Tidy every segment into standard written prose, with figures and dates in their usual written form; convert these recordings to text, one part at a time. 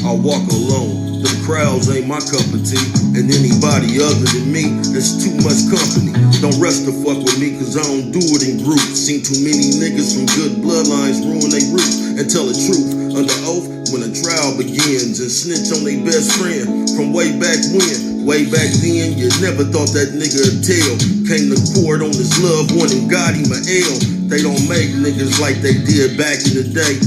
I walk alone. The crowds ain't my cup of tea. And anybody other than me, it's too much company. Don't rush to fuck with me, cause I don't do it in groups. Seen too many niggas from good bloodlines ruin they roots. And tell the truth, under oath, when a trial begins. And snitch on their best friend from way back when. Way back then, you never thought that nigga would tell. Came to court on his loved one and got him a L. They don't make niggas like they did back in the day.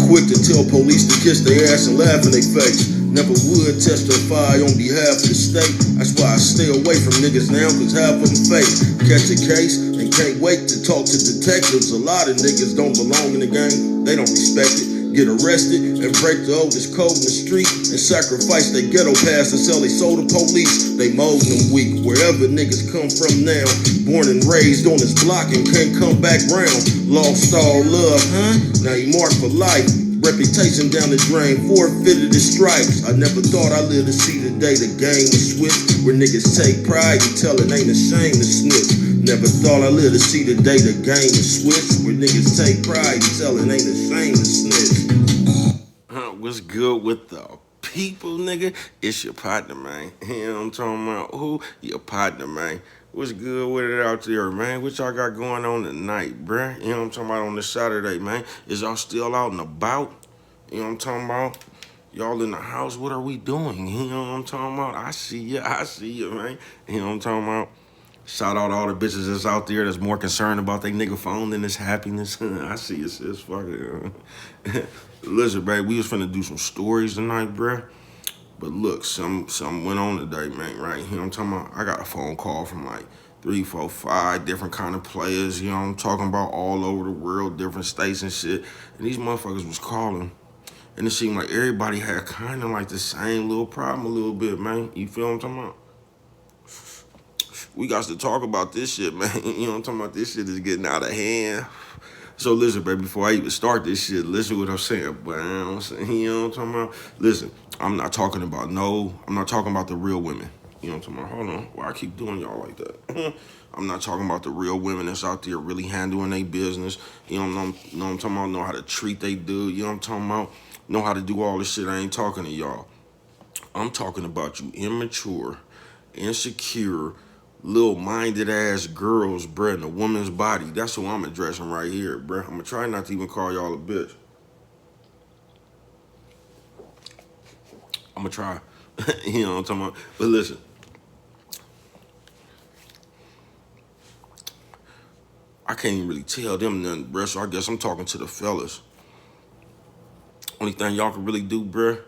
Quick to tell police to kiss their ass and laugh in their face. Never would testify on behalf of the state. That's why I stay away from niggas now, cause half of them fake. Catch a case and can't wait to talk to detectives. A lot of niggas don't belong in the game, they don't respect it. Get arrested and break the oldest code in the street and sacrifice their ghetto pass to sell they soul to police. They molding them weak wherever niggas come from now. Born and raised on this block and can't come back round. Lost all love, huh? Now you marked for life. Reputation down the drain, forfeited his stripes. I never thought I'd live to see the day the game was switched, where niggas take pride and tell it ain't a shame to snitch. Never thought I'd live to see the day the game was switched, where niggas take pride and tell it ain't a shame to snitch. What's good with the people, nigga? It's your partner, man. You know what I'm talking about? Who? Your partner, man. What's good with it out there, man? What y'all got going on tonight, bruh? You know what I'm talking about on this Saturday, man? Is y'all still out and about? You know what I'm talking about? Y'all in the house, what are we doing? You know what I'm talking about? I see you, man. You know what I'm talking about? Shout out to all the bitches that's out there that's more concerned about their nigga phone than his happiness. I see you, sis. Fuck it. Listen, babe, we was finna do some stories tonight, bruh. But look, something went on today, man, right? You know what I'm talking about? I got a phone call from like 3, 4, 5 different kind of players, you know what I'm talking about, all over the world, different states and shit. And these motherfuckers was calling. And it seemed like everybody had kind of like the same little problem a little bit, man. You feel what I'm talking about? We got to talk about this shit, man. You know what I'm talking about? This shit is getting out of hand. So listen, baby, before I even start this shit, listen what I'm saying. But you know what I'm saying? You know what I'm talking about? Listen, I'm not talking about the real women. You know what I'm talking about? Hold on. Why I keep doing y'all like that? I'm not talking about the real women that's out there really handling their business. You know what I'm talking about? Know how to treat they dude. You know what I'm talking about? Know how to do all this shit. I ain't talking to y'all. I'm talking about you immature, insecure, little minded ass girls, bruh, in a woman's body. That's who I'm addressing right here, bruh. I'm gonna try not to even call y'all a bitch. I'm gonna try. You know what I'm talking about? But listen. I can't even really tell them nothing, bruh, so I guess I'm talking to the fellas. Only thing y'all can really do, bruh,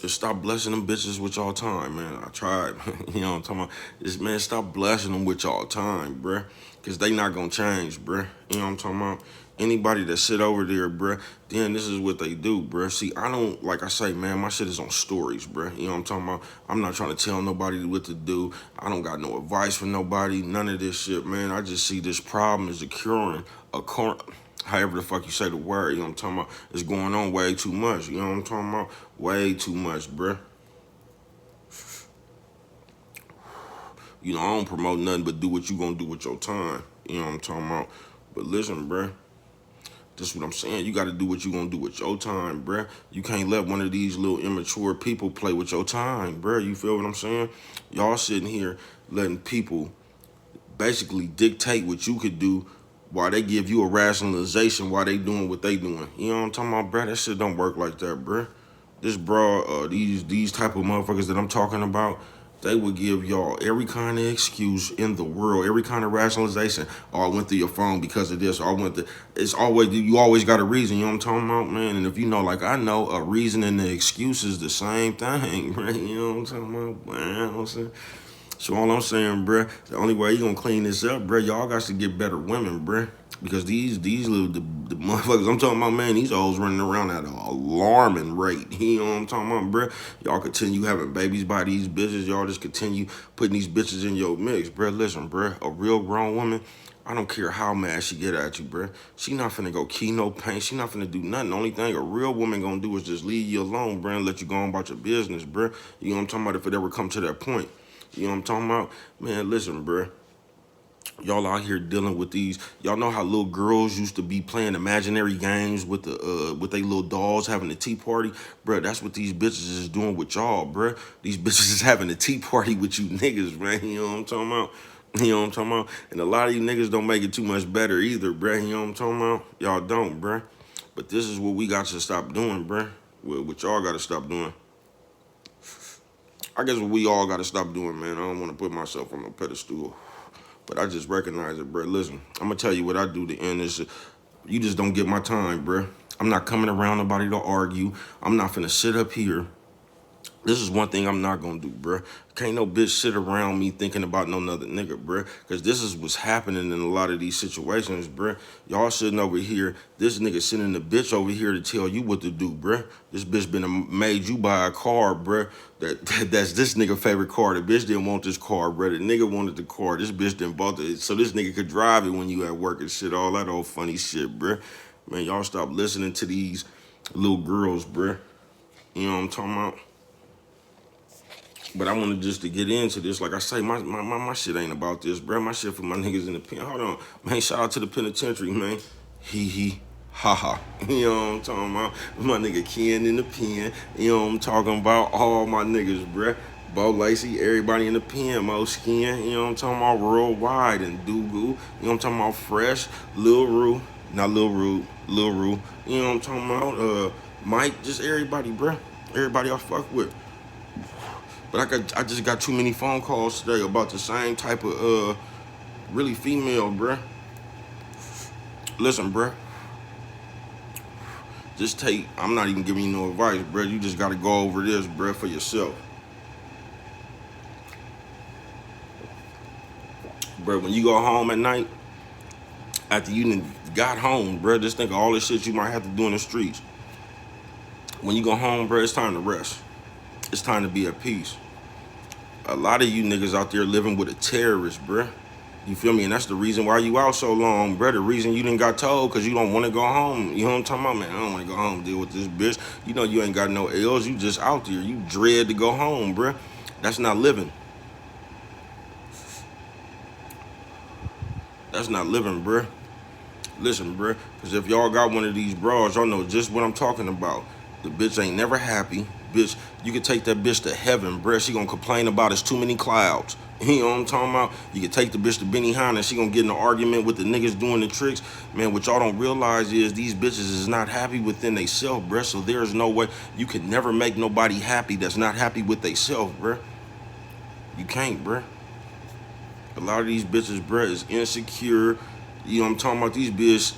just stop blessing them bitches with y'all time, man. I tried. You know what I'm talking about? Just, man, stop blessing them with y'all time, bruh. Because they not going to change, bruh. You know what I'm talking about? Anybody that sit over there, bruh, then this is what they do, bruh. See, I don't, like I say, man, my shit is on stories, bruh. You know what I'm talking about? I'm not trying to tell nobody what to do. I don't got no advice for nobody. None of this shit, man. I just see this problem is occurring, however the fuck you say the word, you know what I'm talking about? It's going on way too much, you know what I'm talking about? Way too much, bruh. You know, I don't promote nothing but do what you gonna do with your time, you know what I'm talking about? But listen, bruh, this is what I'm saying. You gotta do what you gonna do with your time, bruh. You can't let one of these little immature people play with your time, bruh. You feel what I'm saying? Y'all sitting here letting people basically dictate what you could do while they give you a rationalization while they doing what they doing. You know what I'm talking about, bruh? That shit don't work like that, bruh. This these type of motherfuckers that I'm talking about, they would give y'all every kind of excuse in the world, every kind of rationalization. Oh, I went through your phone because of this. Or I went to, you always got a reason, you know what I'm talking about, man? And if you know, like I know, a reason and the excuse is the same thing, right? You know what I'm talking about, man? You know what I'm saying? So all I'm saying, bruh, the only way you gonna clean this up, bruh, y'all got to get better women, bruh. Because these little the motherfuckers I'm talking about, man, these hoes running around at an alarming rate. You know what I'm talking about, bruh? Y'all continue having babies by these bitches. Y'all just continue putting these bitches in your mix, bruh. Listen, bruh, a real grown woman, I don't care how mad she get at you, bruh. She not finna go key no pain. She not finna do nothing. The only thing a real woman gonna do is just leave you alone, bruh, and let you go on about your business, bruh. You know what I'm talking about? If it ever come to that point. You know what I'm talking about? Man, listen, bruh. Y'all out here dealing with these. Y'all know how little girls used to be playing imaginary games with they little dolls having a tea party, bruh. That's what these bitches is doing with y'all, bruh. These bitches is having a tea party with you niggas, man. You know what I'm talking about? You know what I'm talking about? And a lot of you niggas don't make it too much better either, bruh. You know what I'm talking about? Y'all don't, bruh. But this is what we got to stop doing, bruh. What y'all got to stop doing. I guess what we all got to stop doing, man. I don't want to put myself on a pedestal. But I just recognize it, bro. Listen, I'm gonna tell you what I do to end this. You just don't get my time, bro. I'm not coming around nobody to argue. I'm not finna sit up here. This is one thing I'm not gonna do, bruh. Can't no bitch sit around me thinking about no other nigga, bruh. Cause this is what's happening in a lot of these situations, bruh. Y'all sitting over here, this nigga sending the bitch over here to tell you what to do, bruh. This bitch been made you buy a car, bruh. That's this nigga favorite car. The bitch didn't want this car, bruh. The nigga wanted the car. This bitch didn't bought it. So this nigga could drive it when you at work and shit. All that old funny shit, bruh. Man, y'all stop listening to these little girls, bruh. You know what I'm talking about? But I wanted just to get into this. Like I say, my shit ain't about this, bro. My shit for my niggas in the pen. Hold on. Man, shout out to the penitentiary, man. Hee. Ha ha. You know what I'm talking about? My nigga Ken in the pen. You know what I'm talking about? All my niggas, bruh. Bo Lacey, everybody in the pen, Mo Skin, you know what I'm talking about? Worldwide and Doogu, you know what I'm talking about? Fresh, Lil Rue, not Lil Rue, Lil Rue, you know what I'm talking about? Mike, just everybody, bruh. Everybody I fuck with. But I just got too many phone calls today about the same type of really female, bruh. Listen, bruh. I'm not even giving you no advice, bruh. You just gotta go over this, bruh, for yourself. Bruh, when you go home at night, after you got home, bruh, just think of all the shit you might have to do in the streets. When you go home, bruh, it's time to rest. It's time to be at peace. A lot of you niggas out there living with a terrorist, bruh. You feel me? And that's the reason why you out so long, bruh. The reason you didn't got told, because you don't want to go home. You know what I'm talking about? Man, I don't want to go home and deal with this bitch. You know you ain't got no L's. You just out there. You dread to go home, bruh. That's not living. That's not living, bruh. Listen, bruh. Because if y'all got one of these bras, y'all know just what I'm talking about. The bitch ain't never happy. Bitch, you can take that bitch to heaven, bruh. She gonna complain about it's too many clouds. You know what I'm talking about? You can take the bitch to Benihana and she gonna get in an argument with the niggas doing the tricks. Man, what y'all don't realize is these bitches is not happy within they self, bruh. So there's no way you can never make nobody happy that's not happy with they self, bruh. You can't, bruh. A lot of these bitches, bruh, is insecure. You know what I'm talking about?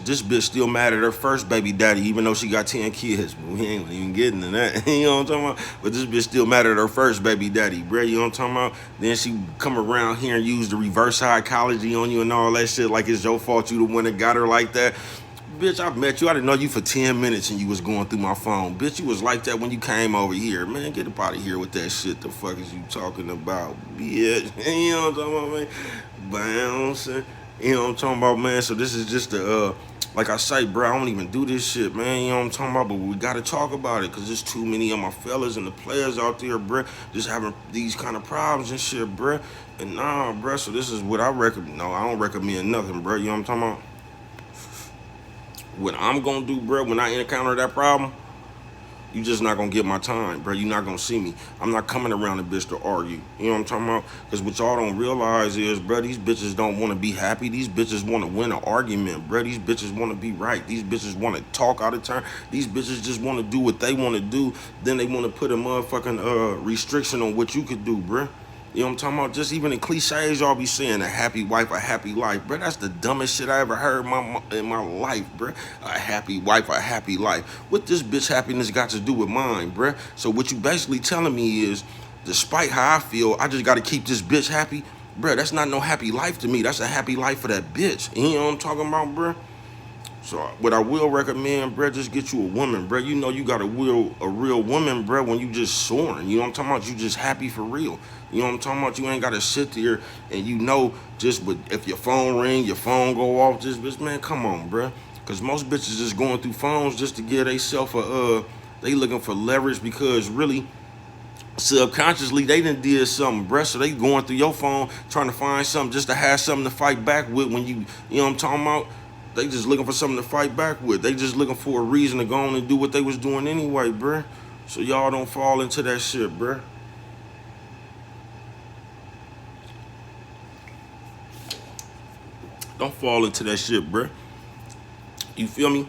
This bitch still mad at her first baby daddy, even though she got 10 kids. But we ain't even getting to that. You know what I'm talking about? But this bitch still mad at her first baby daddy, bruh. You know what I'm talking about? Then she come around here and use the reverse psychology on you and all that shit like it's your fault you the one that got her like that. Bitch, I met you. I didn't know you for 10 minutes and you was going through my phone. Bitch, you was like that when you came over here. Man, get up out of here with that shit. The fuck is you talking about, bitch? You know what I'm talking about, man? Bouncing. You know what I'm talking about, man? So this is just the, like I say, bro, I don't even do this shit, man. You know what I'm talking about? But we got to talk about it because there's too many of my fellas and the players out there, bro, just having these kind of problems and shit, bro. And nah, bro, so this is what I recommend. No, I don't recommend nothing, bro. You know what I'm talking about? What I'm going to do, bro, when I encounter that problem, you just not gonna get my time, bro. You not gonna see me. I'm not coming around a bitch to argue. You know what I'm talking about? Because what y'all don't realize is, bro, these bitches don't want to be happy. These bitches want to win an argument, bro. These bitches want to be right. These bitches want to talk out of turn. These bitches just want to do what they want to do. Then they want to put a motherfucking restriction on what you could do, bro. You know what I'm talking about? Just even in cliches, y'all be saying a happy wife, a happy life. Bro, that's the dumbest shit I ever heard in my life, bro. A happy wife, a happy life. What this bitch happiness got to do with mine, bro? So what you basically telling me is, despite how I feel, I just got to keep this bitch happy? Bro, that's not no happy life to me. That's a happy life for that bitch. You know what I'm talking about, bro? So what I will recommend, bro, just get you a woman, bro. You know you got a real woman, bro, when you just soaring. You know what I'm talking about? You just happy for real. You know what I'm talking about? You ain't got to sit there and you know just if your phone ring, your phone go off, just bitch, man, come on, bro. Because most bitches just going through phones just to get themselves they looking for leverage because really, subconsciously they done did something, bruh. So they going through your phone trying to find something just to have something to fight back with when you know what I'm talking about? They just looking for something to fight back with. They just looking for a reason to go on and do what they was doing anyway, bruh. So y'all don't fall into that shit, bruh. Don't fall into that shit, bruh. You feel me?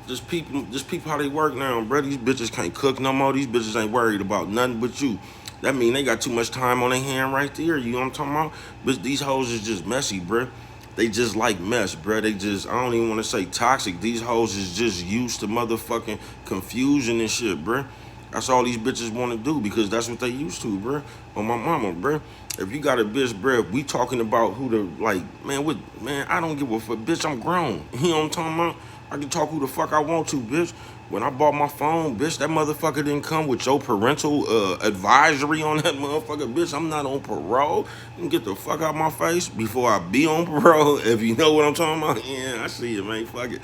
Just people how they work now, bro. These bitches can't cook no more. These bitches ain't worried about nothing but you. That mean they got too much time on their hand right there. You know what I'm talking about? But these hoes is just messy, bro. They just like mess, bro. They just, I don't even want to say toxic. These hoes is just used to motherfucking confusion and shit, bro. That's all these bitches want to do because that's what they used to, bro. On my mama, bro. If you got a bitch, bro, we talking about who the, like, man, I don't give a fuck. Bitch, I'm grown. You know what I'm talking about? I can talk who the fuck I want to, bitch. When I bought my phone, bitch, that motherfucker didn't come with your parental advisory on that motherfucker, bitch. I'm not on parole. You can get the fuck out my face before I be on parole, if you know what I'm talking about. Yeah, I see it, man. Fuck it.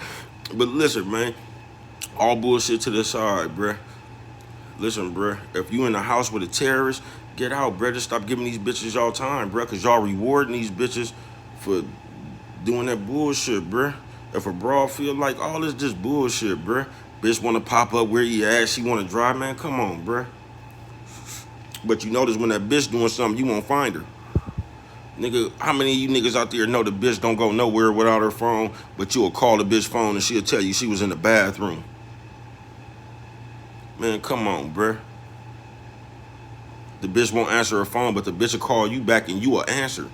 But listen, man, all bullshit to the side, bruh. Listen, bruh, if you in the house with a terrorist, get out, bruh. Just stop giving these bitches y'all time, bruh, because y'all rewarding these bitches for doing that bullshit, bruh. If a broad feel like all this just bullshit, bruh. Bitch want to pop up where you at, she want to drive, man, come on, bruh. But you notice when that bitch doing something, you won't find her. Nigga, how many of you niggas out there know the bitch don't go nowhere without her phone, but you'll call the bitch phone and she'll tell you she was in the bathroom? Man, come on, bruh. The bitch won't answer her phone, but the bitch will call you back and you will answer.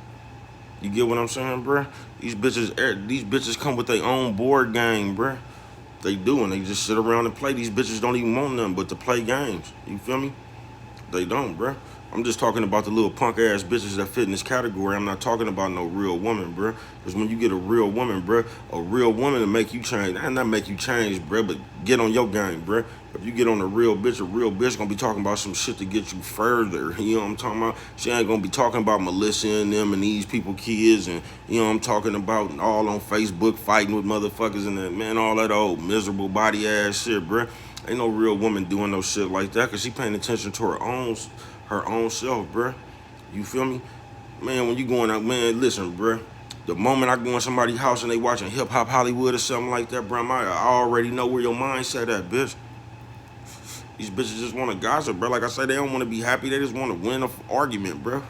You get what I'm saying, bruh? These bitches come with their own board game, bruh. They do, and they just sit around and play. These bitches don't even want nothing but to play games. You feel me? They don't, bruh. I'm just talking about the little punk ass bitches that fit in this category. I'm not talking about no real woman, bruh. Because when you get a real woman, bruh, a real woman to make you change, not make you change, bruh, but get on your game, bruh. If you get on a real bitch gonna be talking about some shit to get you further. You know what I'm talking about? She ain't gonna be talking about Melissa and them and these people kids and, you know what I'm talking about, all on Facebook fighting with motherfuckers and that, man, all that old miserable body ass shit, bruh. Ain't no real woman doing no shit like that because she paying attention to her own self, bruh. You feel me? Man, when you going out, man, listen, bruh. The moment I go in somebody's house and they watching Hip Hop Hollywood or something like that, bruh, I already know where your mindset at, bitch. These bitches just want to gossip, bro. Like I said, they don't want to be happy. They just want to win an argument, bro.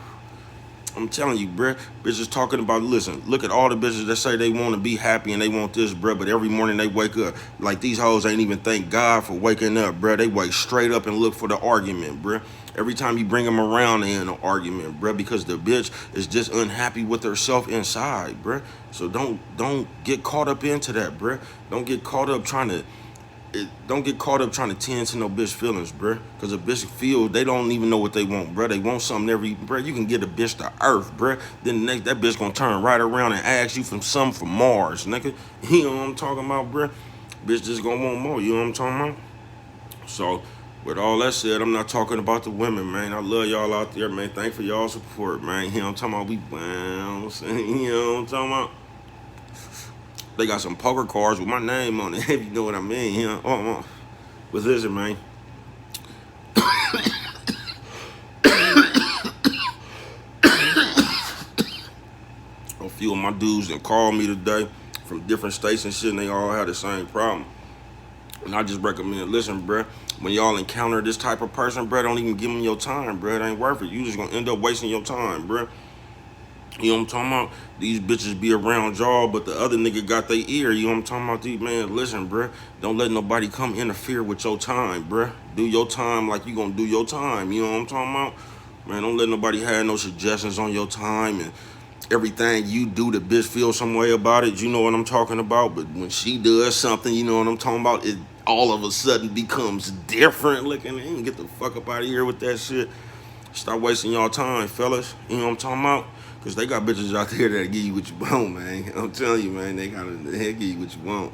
I'm telling you, bruh. Bitches talking about, listen, look at all the bitches that say they want to be happy and they want this, bruh, but every morning they wake up. Like these hoes ain't even thank God for waking up, bruh. They wake straight up and look for the argument, bruh. Every time you bring them around, they in an argument, bruh, because the bitch is just unhappy with herself inside, bruh. So don't get caught up into that, bruh. Don't get caught up trying to tend to no bitch feelings, bruh. Cause a bitch feel they don't even know what they want, bruh. They want something bruh. You can get a bitch to Earth, bruh. Then the next that bitch gonna turn right around and ask you for something from Mars, nigga. You know what I'm talking about, bruh? Bitch just gonna want more. You know what I'm talking about? So, with all that said, I'm not talking about the women, man. I love y'all out there, man. Thanks for y'all support, man. You know what I'm talking about? We bounce. You know what I'm talking about? They got some poker cards with my name on it, if you know what I mean. You know? But listen, man. A few of my dudes that called me today from different states and shit, and they all had the same problem. And I just recommend, listen, bruh, when y'all encounter this type of person, bruh, don't even give them your time, bruh. It ain't worth it. You just gonna end up wasting your time, bruh. You know what I'm talking about? These bitches be around y'all, but the other nigga got their ear. You know what I'm talking about? These, man, listen, bruh. Don't let nobody come interfere with your time, bruh. Do your time like you gonna do your time. You know what I'm talking about? Man, don't let nobody have no suggestions on your time and everything you do, the bitch feel some way about it. You know what I'm talking about? But when she does something, you know what I'm talking about? It all of a sudden becomes different looking. And get the fuck up out of here with that shit. Stop wasting y'all time, fellas. You know what I'm talking about? Because they got bitches out there that give you what you want, man. I'm telling you, man, they'll give you what you want.